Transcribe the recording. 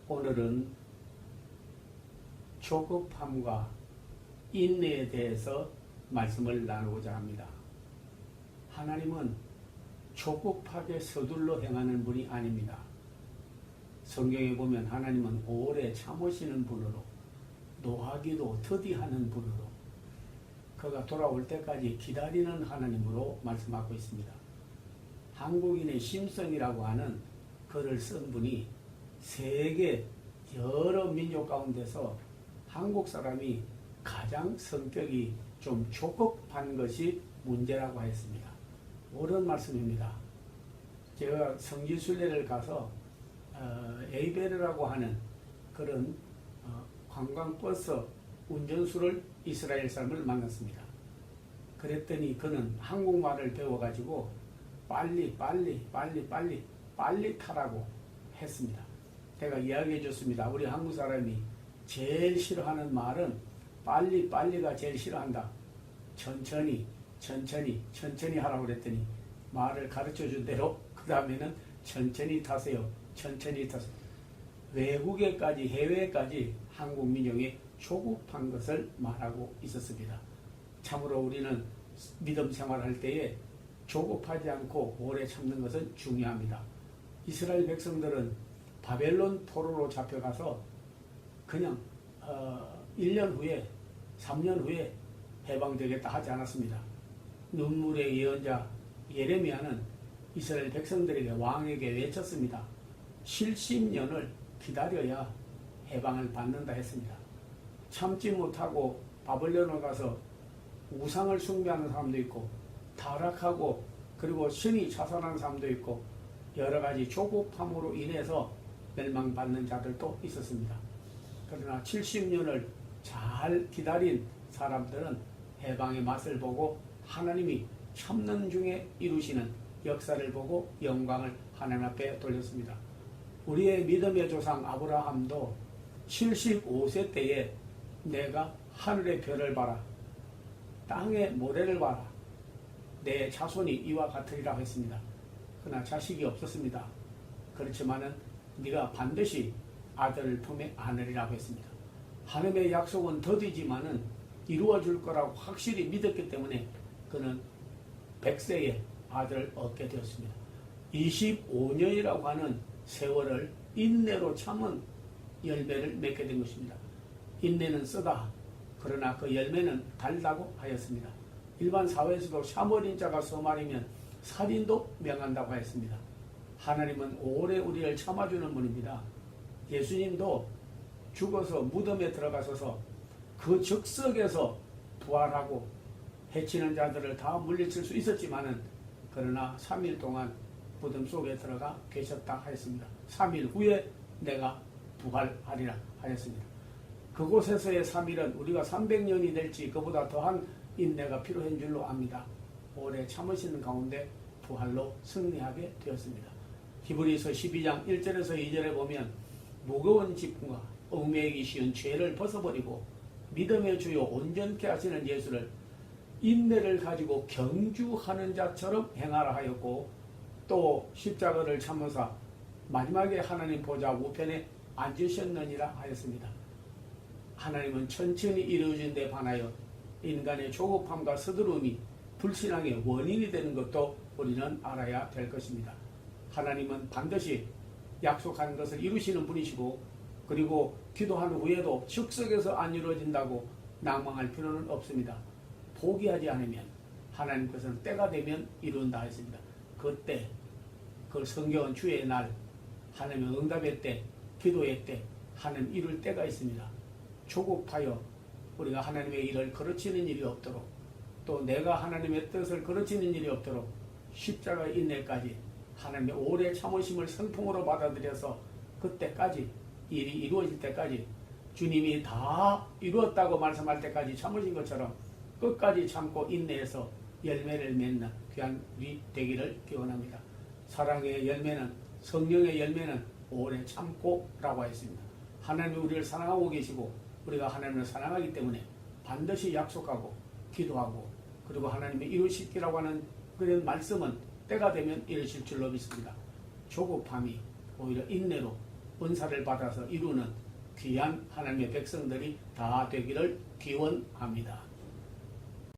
오늘은 조급함과 인내에 대해서 말씀을 나누고자 합니다. 하나님은 조급하게 서둘러 행하는 분이 아닙니다. 성경에 보면 하나님은 오래 참으시는 분으로, 노하기도 더디하는 분으로, 그가 돌아올 때까지 기다리는 하나님으로 말씀하고 있습니다. 한국인의 심성이라고 하는 글을 쓴 분이 세계 여러 민족 가운데서 한국 사람이 가장 성격이 좀 조급한 것이 문제라고 했습니다. 옳은 말씀입니다. 제가 성지순례를 가서 에이베르라고 하는 그런 관광버스 운전수를 이스라엘 사람을 만났습니다. 그랬더니 그는 한국말을 배워가지고 빨리 타라고 했습니다. 제가 이야기해 줬습니다. 우리 한국 사람이 제일 싫어하는 말은 빨리가 제일 싫어한다. 천천히 하라고 그랬더니 말을 가르쳐 준 대로 그 다음에는 천천히 타세요. 외국에까지 해외에까지 한국 민족이 조급한 것을 말하고 있었습니다. 참으로 우리는 믿음 생활할 때에 조급하지 않고 오래 참는 것은 중요합니다. 이스라엘 백성들은 바벨론 포로로 잡혀가서 그냥 1년 후에 3년 후에 해방되겠다 하지 않았습니다. 눈물의 예언자 예레미야는 이스라엘 백성들에게 왕에게 외쳤습니다. 70년을 기다려야 해방을 받는다 했습니다. 참지 못하고 바벨론에 가서 우상을 숭배하는 사람도 있고 타락하고 그리고 신이 자살하는 사람도 있고 여러 가지 조급함으로 인해서 멸망받는 자들도 있었습니다. 그러나 70년을 잘 기다린 사람들은 해방의 맛을 보고 하나님이 참는 중에 이루시는 역사를 보고 영광을 하나님 앞에 돌렸습니다. 우리의 믿음의 조상 아브라함도 75세 때에 내가 하늘의 별을 봐라, 땅의 모래를 봐라, 내 자손이 이와 같으리라 했습니다. 그러나 자식이 없었습니다. 그렇지만은 네가 반드시 아들을 품에 안으리라고 했습니다. 하나님의 약속은 더디지만은 이루어질 거라고 확실히 믿었기 때문에 그는 100세에 아들을 얻게 되었습니다. 25년이라고 하는 세월을 인내로 참은 열매를 맺게 된 것입니다. 인내는 쓰다. 그러나 그 열매는 달다고 하였습니다. 일반 사회에서도 샤머린 자가 서말이면 살인도 명한다고 하였습니다. 하나님은 오래 우리를 참아주는 분입니다. 예수님도 죽어서 무덤에 들어가셔서 그 즉석에서 부활하고 해치는 자들을 다 물리칠 수 있었지만은 그러나 3일 동안 무덤 속에 들어가 계셨다 하였습니다. 3일 후에 내가 부활하리라 하였습니다. 그곳에서의 3일은 우리가 300년이 될지 그보다 더한 인내가 필요한 줄로 압니다. 오래 참으시는 가운데 부활로 승리하게 되었습니다. 히브리서 12장 1절에서 2절에 보면 무거운 짐과 얽매이기 쉬운 죄를 벗어버리고 믿음의 주요 온전케 하시는 예수를 인내를 가지고 경주하는 자처럼 행하라 하였고 또 십자가를 참으사 마지막에 하나님 보좌 우편에 앉으셨느니라 하였습니다. 하나님은 천천히 이루어진 데 반하여 인간의 조급함과 서두름이 불신앙의 원인이 되는 것도 우리는 알아야 될 것입니다. 하나님은 반드시 약속한 것을 이루시는 분이시고 그리고 기도한 후에도 즉석에서 안 이루어진다고 낭망할 필요는 없습니다. 포기하지 않으면 하나님께서는 때가 되면 이룬다 했습니다. 그때 그 성경은 주의 날, 하나님의 응답의 때, 기도의 때 하나님 이룰 때가 있습니다. 조급하여 우리가 하나님의 일을 거르치는 일이 없도록 또 내가 하나님의 뜻을 거르치는 일이 없도록 십자가 인내까지 하나님의 오래 참으심을 성품으로 받아들여서 그때까지 일이 이루어질 때까지 주님이 다 이루었다고 말씀할 때까지 참으신 것처럼 끝까지 참고 인내해서 열매를 맺는 귀한 우리 되기를 기원합니다. 사랑의 열매는 성령의 열매는 오래 참고라고 했습니다. 하나님이 우리를 사랑하고 계시고 우리가 하나님을 사랑하기 때문에 반드시 약속하고 기도하고 그리고 하나님의 이루시기라고 하는 그런 말씀은 때가 되면 이루실 줄로 믿습니다. 조급함이 오히려 인내로 은사를 받아서 이루는 귀한 하나님의 백성들이 다 되기를 기원합니다.